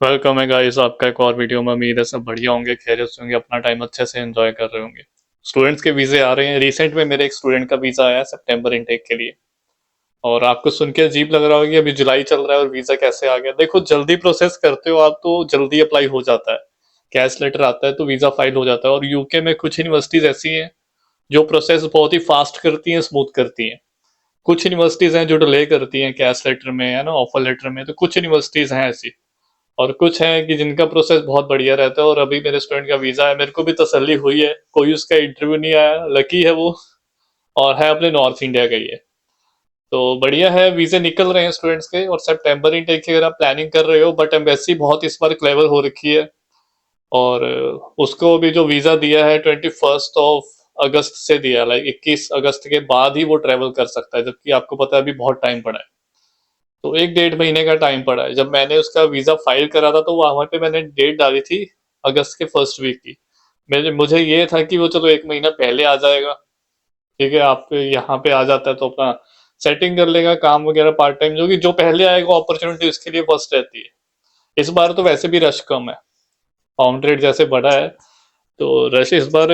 Welcome है guys आपका एक और वीडियो में। उम्मीद है सब बढ़िया होंगे, खैरियत से होंगे, अपना टाइम अच्छे से एंजॉय कर रहे होंगे। स्टूडेंट्स के वीजे आ रहे हैं। रिसेंट में मेरे एक स्टूडेंट का वीजा आया है सितंबर इनटेक के लिए। और आपको सुन के अजीब लग रहा होगा कि अभी जुलाई चल रहा है और वीजा कैसे आ गया। देखो, जल्दी प्रोसेस करते हो आप तो जल्दी अप्लाई हो जाता है। कैश लेटर आता है तो वीजा फाइल हो जाता है। और यूके में कुछ यूनिवर्सिटीज ऐसी हैं जो प्रोसेस बहुत ही फास्ट करती हैं, स्मूथ करती हैं। कुछ यूनिवर्सिटीज हैं जो डिले करती हैं कैश लेटर में, है ना, ऑफर लेटर में। तो कुछ यूनिवर्सिटीज हैं ऐसी, और कुछ है कि जिनका प्रोसेस बहुत बढ़िया रहता है। और अभी मेरे स्टूडेंट का वीजा है, मेरे को भी तसल्ली हुई है, कोई उसका इंटरव्यू नहीं आया, लकी है वो। और है अपने नॉर्थ इंडिया का ही है। तो बढ़िया है, वीजे निकल रहे हैं स्टूडेंट्स के। और सितंबर इनटेक की अगर आप प्लानिंग कर रहे हो, बट एम्बेसी बहुत इस बार क्लेवर हो रखी है। और उसको भी जो वीजा दिया है 21 अगस्त से दिया, लाइक 21 अगस्त के बाद ही वो ट्रेवल कर सकता है, जबकि आपको पता है अभी बहुत टाइम पड़ा है। तो एक डेढ़ महीने का टाइम पड़ा है। जब मैंने उसका वीजा फाइल करा था तो वहां पे मैंने डेट डाली थी अगस्त के फर्स्ट वीक की। मेरे मुझे ये था कि वो चलो एक महीना पहले आ जाएगा। ठीक है, आप यहाँ पे आ जाता है तो अपना सेटिंग कर लेगा, काम वगैरह पार्ट टाइम जो पहले आएगा अपॉर्चुनिटी उसके लिए फर्स्ट रहती है। इस बार तो वैसे भी रश कम है, पाउंड रेट जैसे बढ़ा है, तो रश इस बार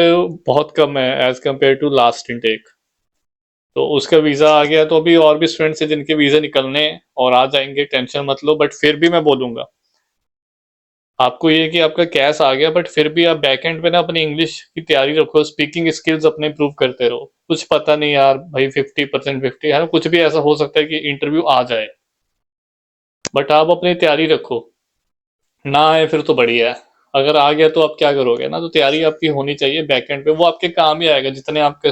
बहुत कम है as compare to last intake. तो उसका वीजा आ गया, तो अभी और भी स्टूडेंट्स हैं जिनके वीजा निकलने हैं और आ जाएंगे, टेंशन मत लो। बट फिर भी मैं बोलूंगा आपको ये कि आपका कैश आ गया, बट फिर भी आप बैक एंड पे ना अपनी इंग्लिश की तैयारी रखो, स्पीकिंग स्किल्स अपने इंप्रूव करते रहो। कुछ पता नहीं यार भाई, 50% 50 है ना, कुछ भी ऐसा हो सकता है कि इंटरव्यू आ जाए। बट आप अपनी तैयारी रखो। ना आए फिर तो बढ़िया है, अगर आ गया तो आप क्या करोगे ना। तो तैयारी आपकी होनी चाहिए बैक एंड पे, वो आपके काम ही आएगा। जितने आपके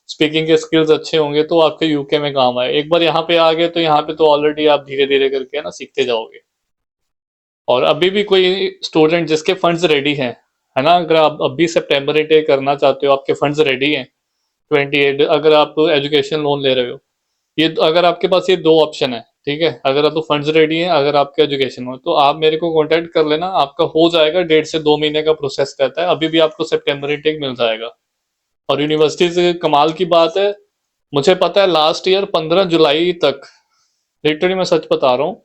स्पीकिंग के स्किल्स अच्छे होंगे तो आपके यूके में काम आए। एक बार यहाँ पे आ गए तो यहाँ पे तो ऑलरेडी आप धीरे धीरे करके ना सीखते जाओगे। और अभी भी कोई स्टूडेंट जिसके फंड्स रेडी हैं, है ना, अगर आप अभी सितंबर इंटेक करना चाहते हो, आपके फंड्स रेडी हैं 28, अगर आप एजुकेशन लोन ले रहे हो, ये अगर आपके पास ये दो ऑप्शन है, ठीक है, अगर आप फंड्स रेडी हैं, अगर आपका एजुकेशन हो, तो आप मेरे को कांटेक्ट कर लेना, आपका हो जाएगा। 1.5 से 2 महीने का प्रोसेस रहता है। अभी भी आपको सितंबर इंटेक मिल जाएगा। और यूनिवर्सिटी से कमाल की बात है, मुझे पता है लास्ट ईयर 15 जुलाई तक, लिटरली मैं सच बता रहा हूँ,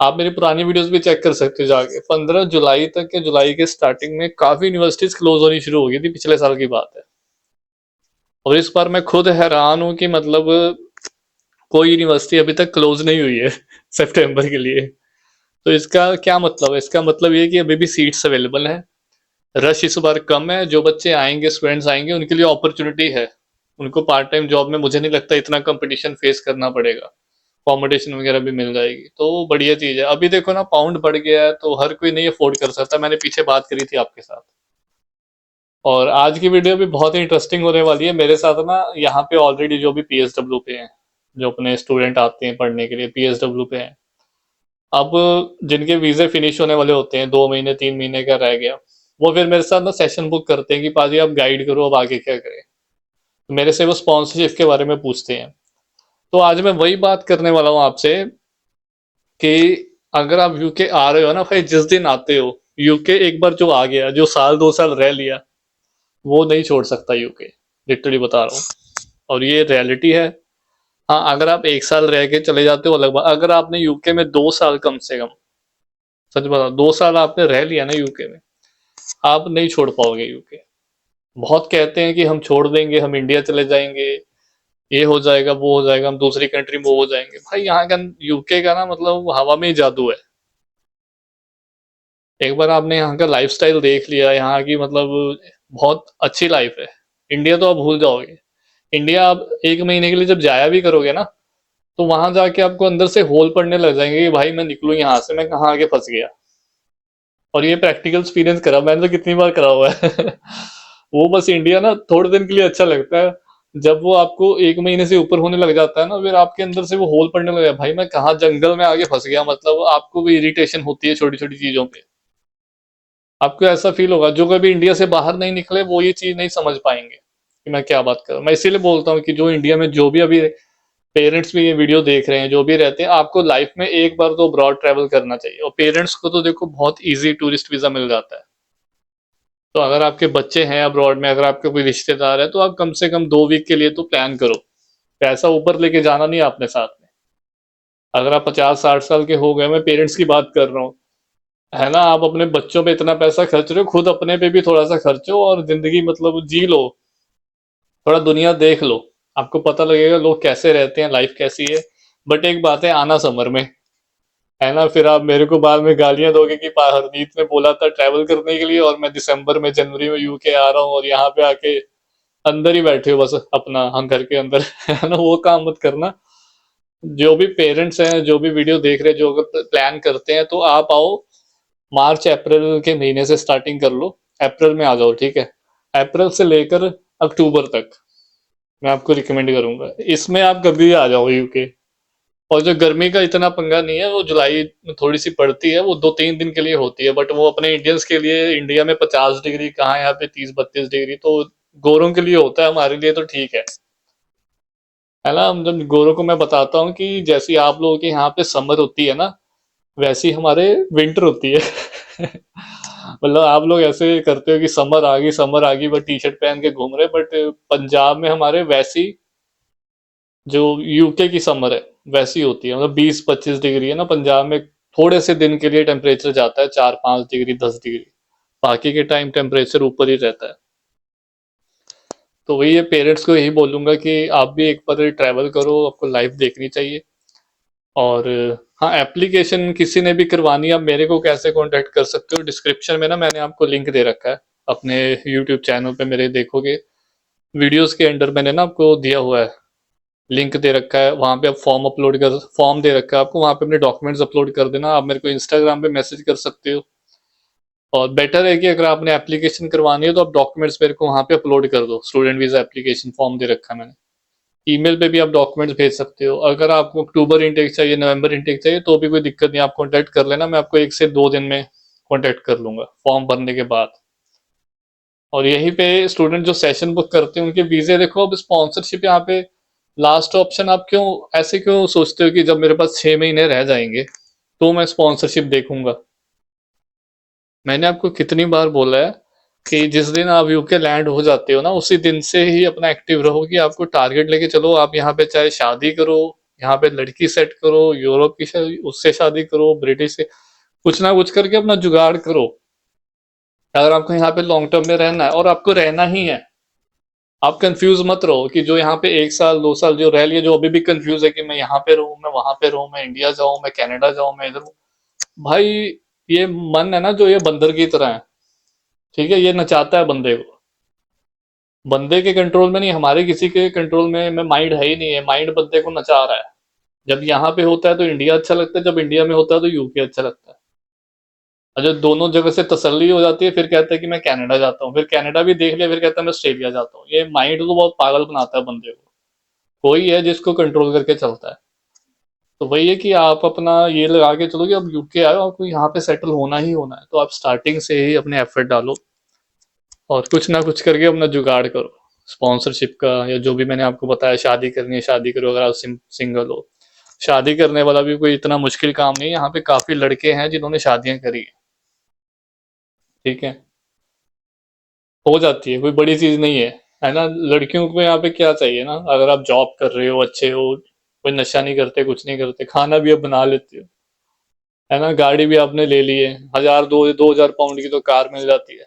आप मेरी पुरानी वीडियोस भी चेक कर सकते हो जाके, 15 जुलाई तक के, जुलाई के स्टार्टिंग में काफी यूनिवर्सिटीज क्लोज होनी शुरू हो गई थी, पिछले साल की बात है। और इस बार मैं खुद हैरान हूं कि मतलब कोई यूनिवर्सिटी अभी तक क्लोज नहीं हुई है सितंबर के लिए। तो इसका क्या मतलब है? इसका मतलब ये है कि अभी भी सीट्स अवेलेबल है। रश इस बार कम है, जो बच्चे आएंगे, स्टूडेंट्स आएंगे, उनके लिए अपॉर्चुनिटी है। उनको पार्ट टाइम जॉब में मुझे नहीं लगता इतना कंपटीशन फेस करना पड़ेगा, अकोमोडेशन वगैरह भी मिल जाएगी, तो बढ़िया चीज है। अभी देखो ना, पाउंड बढ़ गया है तो हर कोई नहीं अफोर्ड कर सकता। मैंने पीछे बात करी थी आपके साथ। और आज की वीडियो भी बहुत ही इंटरेस्टिंग होने वाली है। मेरे साथ ना यहाँ पे ऑलरेडी जो भी पीएसडब्ल्यू पे हैं, जो अपने स्टूडेंट आते हैं पढ़ने के लिए पीएसडब्ल्यू पे हैं, अब जिनके वीजे फिनिश होने वाले होते हैं, 2 महीने 3 महीने का रह गया, वो फिर मेरे साथ ना सेशन बुक करते हैं कि पाजी आप गाइड करो अब आगे क्या करें। तो मेरे से वो स्पॉन्सरशिप के बारे में पूछते हैं। तो आज मैं वही बात करने वाला हूँ आपसे कि अगर आप यूके आ रहे हो ना भाई, जिस दिन आते हो यूके, एक बार जो आ गया, जो साल 2 साल रह लिया, वो नहीं छोड़ सकता यूके। लिटरली बता रहा हूँ, और ये रियलिटी है। हाँ, अगर आप 1 साल रह के चले जाते हो अलग बात। अगर आपने यूके में 2 साल कम से कम, सच बता, 2 साल आपने रह लिया ना यूके में, आप नहीं छोड़ पाओगे यूके। बहुत कहते हैं कि हम छोड़ देंगे, हम इंडिया चले जाएंगे, ये हो जाएगा, वो हो जाएगा, हम दूसरी कंट्री में हो जाएंगे। भाई यहाँ का यूके का ना मतलब हवा में ही जादू है। एक बार आपने यहाँ का लाइफस्टाइल देख लिया, यहाँ की मतलब बहुत अच्छी लाइफ है। इंडिया तो आप भूल जाओगे। इंडिया आप 1 महीने के लिए जब जाया भी करोगे ना, तो वहां जाके आपको अंदर से होल पड़ने लग जाएंगे कि भाई मैं निकलूं यहाँ से, मैं कहाँ आगे फंस गया। और ये प्रैक्टिकल एक्सपीरियंस करा मैंने, तो कितनी बार करा हुआ है वो बस इंडिया ना थोड़े दिन के लिए अच्छा लगता है। जब वो आपको 1 महीने से ऊपर होने लग जाता है ना, फिर आपके अंदर से वो होल पड़ने लगा, भाई मैं कहाँ जंगल में आगे फंस गया। मतलब आपको भी इरिटेशन होती है छोटी छोटी चीजों पे। आपको ऐसा फील होगा, जो कभी इंडिया से बाहर नहीं निकले वो ये चीज नहीं समझ पाएंगे कि मैं क्या बात कर रहा हूँ। मैं इसीलिए बोलता हूँ कि जो इंडिया में जो भी अभी पेरेंट्स भी ये वीडियो देख रहे हैं, जो भी रहते हैं, आपको लाइफ में एक बार तो अब्रॉड ट्रैवल करना चाहिए। और पेरेंट्स को तो देखो बहुत इजी टूरिस्ट वीजा मिल जाता है। तो अगर आपके बच्चे हैं अब्रॉड में, अगर आपके कोई रिश्तेदार है, तो आप कम से कम 2 वीक के लिए तो प्लान करो। पैसा ऊपर लेके जाना नहीं आपने साथ में। अगर आप 50-60 साल के हो गए, मैं पेरेंट्स की बात कर रहा हूँ, है ना, आप अपने बच्चों पे इतना पैसा खर्च रहे हो, खुद अपने पे भी थोड़ा सा खर्चो और जिंदगी मतलब जी लो, थोड़ा दुनिया देख लो, आपको पता लगेगा लोग कैसे रहते हैं, लाइफ कैसी है। बट एक बात है, आना समर में, है ना, फिर आप मेरे को बाद में गालियां दोगे कि हरदीप ने बोला था ट्रैवल करने के लिए और मैं दिसंबर में जनवरी में यूके आ रहा हूँ और यहाँ पे आके अंदर ही बैठे हो बस अपना, हम घर के अंदर। है ना, वो काम मत करना। जो भी पेरेंट्स हैं, जो भी वीडियो देख रहे हैं, जो अगर प्लान करते हैं, तो आप आओ मार्च अप्रैल के महीने से स्टार्टिंग कर लो। अप्रैल में आ जाओ, ठीक है। अप्रैल से लेकर अक्टूबर तक मैं आपको रिकमेंड करूंगा, इसमें आप कभी भी आ जाओ यूके। और जो गर्मी का इतना पंगा नहीं है, वो जुलाई में थोड़ी सी पड़ती है, वो 2-3 दिन के लिए होती है, बट वो अपने इंडियंस के लिए, इंडिया में 50 डिग्री कहाँ, यहाँ पे 30-32 डिग्री तो गोरों के लिए होता है, हमारे लिए तो ठीक है ना। हम जब गोरों को मैं बताता हूँ कि जैसी आप लोगों के यहाँ पे समर होती है ना, वैसी हमारे विंटर होती है। मतलब आप लोग ऐसे करते हो कि समर आ गई बट टी शर्ट पहन के घूम रहे, बट पंजाब में हमारे वैसी, जो यूके की समर है वैसी होती है, मतलब 20-25 डिग्री है ना पंजाब में। थोड़े से दिन के लिए टेम्परेचर जाता है 4-5 डिग्री, 10 डिग्री, बाकी के टाइम टेम्परेचर ऊपर ही रहता है। तो वही है, पेरेंट्स को यही बोलूंगा कि आप भी एक बार ट्रैवल करो, आपको लाइफ देखनी चाहिए। और हाँ, एप्लीकेशन किसी ने भी करवानी है, आप मेरे को कैसे कांटेक्ट कर सकते हो, डिस्क्रिप्शन में ना मैंने आपको लिंक दे रखा है अपने यूट्यूब चैनल पे, मेरे देखोगे वीडियोस के अंडर मैंने ना आपको दिया हुआ है, लिंक दे रखा है, वहां पे आप फॉर्म दे रखा है आपको, वहां पे अपने डॉक्यूमेंट्स अपलोड कर देना। आप मेरे को इंस्टाग्राम पे मैसेज कर सकते हो। और बेटर है कि अगर आपने एप्लीकेशन करवानी है तो आप डॉक्यूमेंट्स मेरे को वहां पे अपलोड कर दो, स्टूडेंट वीजा एप्लीकेशन फॉर्म दे रखा है मैंने। ईमेल पे भी आप डॉक्यूमेंट्स भेज सकते हो। अगर आपको अक्टूबर इनटेक चाहिए, नवंबर इनटेक चाहिए, तो भी कोई दिक्कत नहीं, आप कॉन्टैक्ट कर लेना, मैं आपको 1 से 2 दिन में कॉन्टैक्ट कर लूंगा फॉर्म भरने के बाद। और यहीं पे स्टूडेंट जो सेशन बुक करते हैं उनके वीजे देखो, अब स्पॉन्सरशिप यहाँ पे लास्ट ऑप्शन। आप क्यों ऐसे क्यों सोचते हो कि जब मेरे पास 6 महीने रह जाएंगे तो मैं स्पॉन्सरशिप देखूंगा? मैंने आपको कितनी बार बोला है कि जिस दिन आप यूके लैंड हो जाते हो ना, उसी दिन से ही अपना एक्टिव रहो, कि आपको टारगेट लेके चलो। आप यहाँ पे चाहे शादी करो, यहाँ पे लड़की सेट करो, यूरोप की उससे शादी करो, ब्रिटिश से, कुछ ना कुछ करके अपना जुगाड़ करो। अगर आपको यहाँ पे लॉन्ग टर्म में रहना है, और आपको रहना ही है, आप कंफ्यूज मत रहो कि जो यहाँ पे 1 साल 2 साल जो रह लिया, जो अभी भी कंफ्यूज है कि मैं यहाँ पे रहूं, मैं वहां पे रहूं, मैं इंडिया जाऊं, मैं कनाडा जाऊं, मैं इधर हूं। भाई, ये मन है ना जो, ये बंदर की तरह है, ठीक है, ये नचाता है बंदे को। बंदे के कंट्रोल में नहीं, हमारे किसी के कंट्रोल में माइंड है ही नहीं है, माइंड बंदे को नचा रहा है। जब यहाँ पे होता है तो इंडिया अच्छा लगता है, जब इंडिया में होता है तो यूके अच्छा लगता है। और जब दोनों जगह से तसल्ली हो जाती है, फिर कहता है कि मैं कनाडा जाता हूँ, फिर कनाडा भी देख लिया, फिर कहता है मैं ऑस्ट्रेलिया जाता हूँ। ये माइंड को बहुत पागल बनाता है बंदे को। कोई है जिसको कंट्रोल करके चलता है। तो वही है कि आप अपना ये लगा के चलो कि अब यूके आए हो, आपको यहाँ पे सेटल होना ही होना है, तो आप स्टार्टिंग से ही अपने एफर्ट डालो और कुछ ना कुछ करके अपना जुगाड़ करो, स्पॉन्सरशिप का, या जो भी मैंने आपको बताया, शादी करनी है शादी करो, अगर आप सिंगल हो। शादी करने वाला भी कोई इतना मुश्किल काम नहीं है, यहाँ पे काफी लड़के हैं जिन्होंने शादियां करी है, ठीक है, हो जाती है, कोई बड़ी चीज नहीं है ना। लड़कियों को यहाँ पे क्या चाहिए ना, अगर आप जॉब कर रहे हो, अच्छे हो, कोई नशा नहीं करते, कुछ नहीं करते, खाना भी अब बना लेते हो, है ना, गाड़ी भी आपने ले ली है, 1000 2 2000 पाउंड की तो कार मिल जाती है।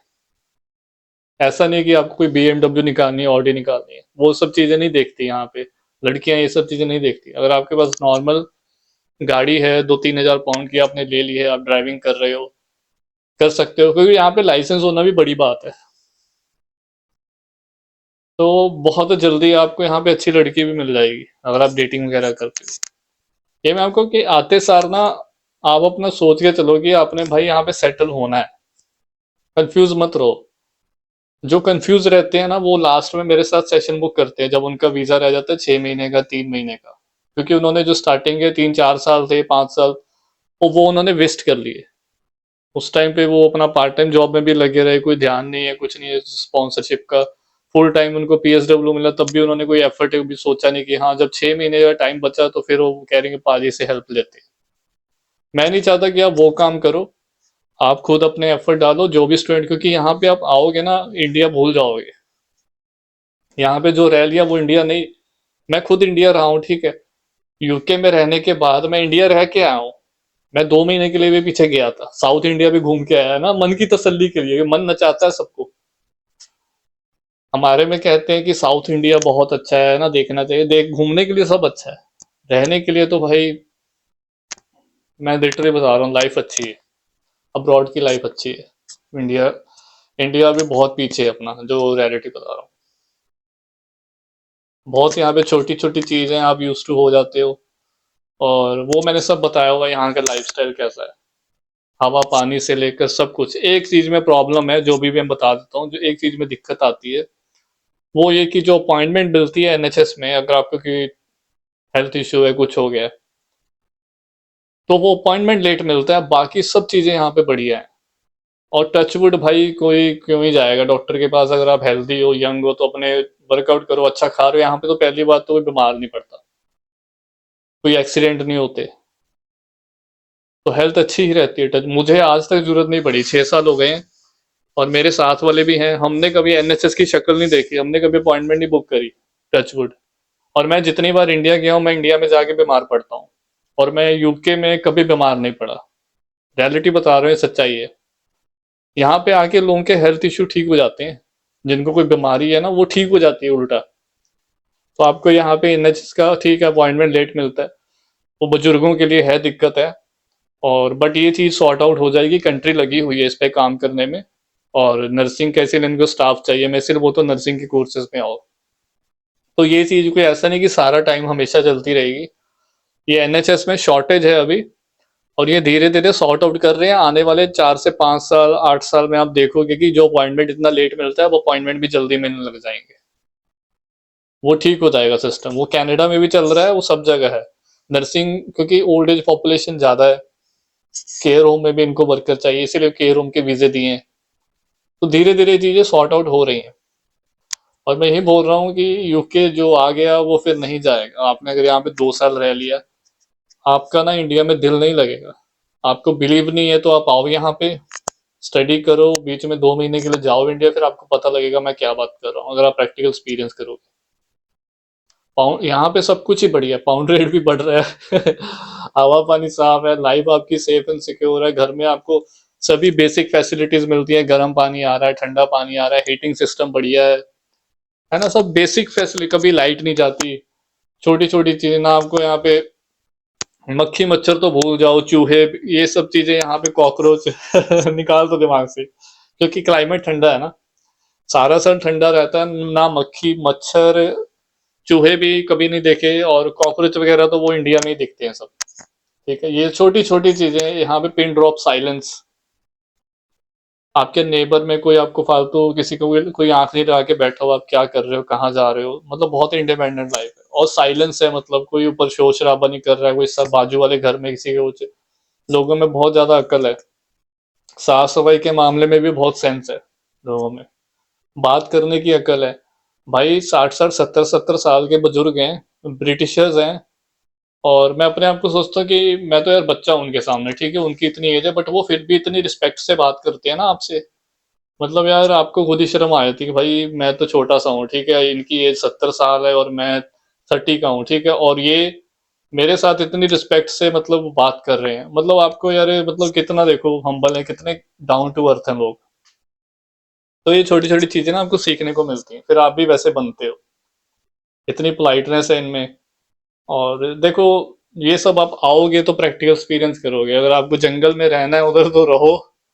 ऐसा नहीं कि आपको कोई बीएमडब्ल्यू निकालनी है, ऑडी निकालनी है, वो सब चीजें नहीं देखती यहाँ पे लड़कियां, ये सब चीजें नहीं देखती। अगर आपके पास नॉर्मल गाड़ी है, 2-3 हजार पाउंड की आपने ले ली है, आप ड्राइविंग कर रहे हो, कर सकते हो, क्योंकि यहाँ पे लाइसेंस होना भी बड़ी बात है। तो बहुत जल्दी आपको यहाँ पे अच्छी लड़की भी मिल जाएगी अगर आप डेटिंग वगैरह करते हो। ये मैं आपको कि आते सार ना, आप अपना सोच के चलो कि आपने भाई यहाँ पे सेटल होना है, कंफ्यूज मत रहो। जो कंफ्यूज रहते हैं ना, वो लास्ट में मेरे साथ सेशन बुक करते हैं जब उनका वीजा रह जाता है 6 महीने का, 3 महीने का, क्योंकि उन्होंने जो स्टार्टिंग के 3-4 साल थे, 5 साल, वो उन्होंने वेस्ट कर लिए। उस टाइम पे वो अपना पार्ट टाइम जॉब में भी लगे रहे, कोई ध्यान नहीं है, कुछ नहीं है स्पॉन्सरशिप का। फुल टाइम उनको पीएसडब्ल्यू मिला, तब भी उन्होंने कोई एफर्ट भी सोचा नहीं कि हाँ, जब 6 महीने का टाइम बचा तो फिर वो कह रहे हैं पाजी से हेल्प लेते। मैं नहीं चाहता कि आप वो काम करो। आप खुद अपने एफर्ट डालो, जो भी स्टूडेंट, क्योंकि यहाँ पे आप आओगे ना, इंडिया भूल जाओगे। यहाँ पे जो रह लिया वो इंडिया नहीं। मैं खुद इंडिया रहा हूँ, ठीक है, यूके में रहने के बाद मैं इंडिया रह के आया हूँ। मैं 2 महीने के लिए भी पीछे गया था, साउथ इंडिया भी घूम के आया ना, मन की तसल्ली के लिए, मन नचाता है सबको। हमारे में कहते हैं कि साउथ इंडिया बहुत अच्छा है ना, देखना चाहिए, देख घूमने के लिए सब अच्छा है, रहने के लिए तो भाई मैं लिटरली बता रहा हूँ, लाइफ अच्छी है, अब्रॉड की लाइफ अच्छी है। इंडिया इंडिया भी बहुत पीछे है अपना, जो रियलिटी बता रहा हूँ। बहुत यहाँ पे छोटी छोटी चीजें आप यूज टू हो जाते हो, और वो मैंने सब बताया हुआ यहाँ का लाइफस्टाइल कैसा है, हवा पानी से लेकर सब कुछ। एक चीज में प्रॉब्लम है, जो भी मैं बता देता हूँ, जो एक चीज में दिक्कत आती है, वो ये कि जो अपॉइंटमेंट मिलती है एनएचएस में, अगर आपको कोई हेल्थ इश्यू है, कुछ हो गया है, तो वो अपॉइंटमेंट लेट मिलता है, बाकी सब चीजें यहाँ पे बढ़िया है। और टचवुड भाई, कोई क्यों ही जाएगा डॉक्टर के पास, अगर आप हेल्दी हो, यंग हो, तो अपने वर्कआउट करो, अच्छा खा रहे हो, यहाँ पे तो पहली बात तो कोई बीमार नहीं पड़ता, कोई एक्सीडेंट नहीं होते, तो हेल्थ अच्छी ही रहती है। टच मुझे आज तक जरूरत नहीं पड़ी, 6 साल हो गए हैं, और मेरे साथ वाले भी हैं, हमने कभी एनएचएस की शक्ल नहीं देखी, हमने कभी अपॉइंटमेंट नहीं बुक करी, टचवुड। और मैं जितनी बार इंडिया गया हूँ, मैं इंडिया में जाके बीमार पड़ता हूँ, और मैं यूके में कभी बीमार नहीं पड़ा। रियलिटी बता रहे हैं, सच्चाई है। यहाँ पे आके लोगों के हेल्थ इश्यू ठीक हो जाते हैं, जिनको कोई बीमारी है ना, वो ठीक हो जाती है उल्टा। तो आपको यहाँ पे एनएचएस का ठीक है, अपॉइंटमेंट लेट मिलता है, वो बुजुर्गों के लिए है, दिक्कत है। और बट ये चीज सॉर्ट आउट हो जाएगी, कंट्री लगी हुई है इस पे काम करने में। और नर्सिंग कैसे, इनको स्टाफ चाहिए, मैं सिर्फ वो तो नर्सिंग के कोर्सेज में आओ, तो ये चीज कोई ऐसा नहीं कि सारा टाइम हमेशा चलती रहेगी। ये एनएचएस में शॉर्टेज है अभी, और ये धीरे धीरे सॉर्ट आउट कर रहे हैं। आने वाले 4 से 5 साल, 8 साल में आप देखोगे कि जो अपॉइंटमेंट इतना लेट मिलता है, वो अपॉइंटमेंट भी जल्दी मिलने लग जाएंगे, वो ठीक हो जाएगा सिस्टम। वो कनाडा में भी चल रहा है, वो सब जगह है नर्सिंग, क्योंकि ओल्ड एज पॉपुलेशन ज्यादा है, केयर होम में भी इनको वर्कर चाहिए, इसीलिए केयर होम के वीजे दिए हैं। तो धीरे धीरे चीजें सॉर्ट आउट हो रही हैं। और मैं यही बोल रहा हूँ कि यूके जो आ गया वो फिर नहीं जाएगा। आपने अगर यहाँ पे 2 साल रह लिया, आपका ना इंडिया में दिल नहीं लगेगा। आपको बिलीव नहीं है तो आप आओ यहाँ पे, स्टडी करो, बीच में 2 महीने के लिए जाओ इंडिया, फिर आपको पता लगेगा मैं क्या बात कर रहा हूँ, अगर आप प्रैक्टिकल एक्सपीरियंस करोगे। पाउंड यहाँ पे सब कुछ ही बढ़िया है, पाउंड रेट भी बढ़ रहा है हवा पानी साफ है, लाइफ आपकी सेफ एंड सिक्योर है, घर में आपको सभी बेसिक फैसिलिटीज मिलती है, गर्म पानी आ रहा है, ठंडा पानी आ रहा है, हीटिंग सिस्टम बढ़िया है ना, सब बेसिक फैसिलिटी, कभी लाइट नहीं जाती, छोटी छोटी चीजें ना आपको यहाँ पे। मक्खी मच्छर तो भूल जाओ, चूहे, ये सब चीजें यहाँ पे, कॉकरोच निकाल दो दिमाग से, क्योंकि क्लाइमेट ठंडा है ना, सारा साल ठंडा रहता है ना, मक्खी मच्छर चूहे भी कभी नहीं देखे, और कॉकरोच वगैरह तो वो इंडिया में ही दिखते हैं सब। ठीक है, ये छोटी छोटी चीजें यहाँ पे, पिन ड्रॉप साइलेंस। आपके नेबर में कोई आपको फालतू किसी को कोई आंख नहीं लगा के बैठा हो, आप क्या कर रहे हो, कहाँ जा रहे हो, मतलब बहुत इंडिपेंडेंट लाइफ है, और साइलेंस है, मतलब कोई ऊपर शोर शराबा नहीं कर रहा है, कोई सब बाजू वाले घर में किसी के कुछ। लोगों में बहुत ज्यादा अक्ल है, साफ सफाई के मामले में भी बहुत सेंस है लोगों में, बात करने की अकल है। भाई 60 60 70 70 साल के बुजुर्ग हैं, ब्रिटिशर्स हैं, और मैं अपने आप को सोचता हूँ कि मैं तो यार बच्चा हूं उनके सामने, ठीक है, उनकी इतनी एज है, बट वो फिर भी इतनी रिस्पेक्ट से बात करते हैं ना आपसे। मतलब यार आपको खुद ही शर्म आ जाती है कि भाई मैं तो छोटा सा हूँ, ठीक है, इनकी एज 70 साल है और मैं 30 का हूँ, ठीक है, और ये मेरे साथ इतनी रिस्पेक्ट से मतलब बात कर रहे हैं, मतलब आपको यार मतलब कितना देखो हम्बल है, कितने डाउन टू अर्थ हैं लोग। तो ये छोटी छोटी चीजें ना आपको सीखने को मिलती हैं, फिर आप भी वैसे बनते हो, इतनी पोलाइटनेस है इनमें। और देखो, ये सब आप आओगे तो प्रैक्टिकल एक्सपीरियंस करोगे, अगर आपको जंगल में रहना है उधर तो रहो,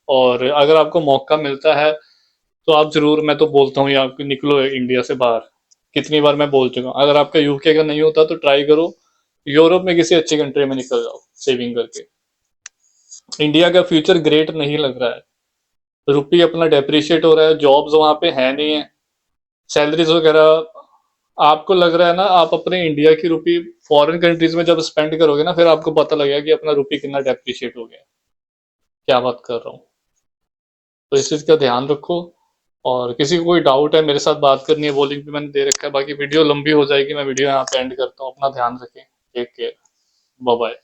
और अगर आपको मौका मिलता है तो आप जरूर, मैं तो बोलता हूँ आप निकलो इंडिया से बाहर। कितनी बार मैं बोल चुका हूँ, अगर आपका यूके का नहीं होता तो ट्राई करो, यूरोप में किसी अच्छी कंट्री में निकल जाओ सेविंग करके। इंडिया का फ्यूचर ग्रेट नहीं लग रहा है, रुपी अपना डेप्रिशिएट हो रहा है, जॉब्स वहां पे है नहीं है, सैलरीज वगैरह। आपको लग रहा है ना, आप अपने इंडिया की रुपी फॉरेन कंट्रीज में जब स्पेंड करोगे ना, फिर आपको पता लगेगा कि अपना रुपी कितना डेप्रिशिएट हो गया है। क्या बात कर रहा हूँ। तो इस चीज का ध्यान रखो। और किसी को कोई डाउट है, मेरे साथ बात करनी है, वो लिंक भी मैंने दे रखा है, बाकी वीडियो लंबी हो जाएगी, मैं वीडियो यहाँ पे एंड करता हूँ। अपना ध्यान रखें, टेक केयर, बाय बाय।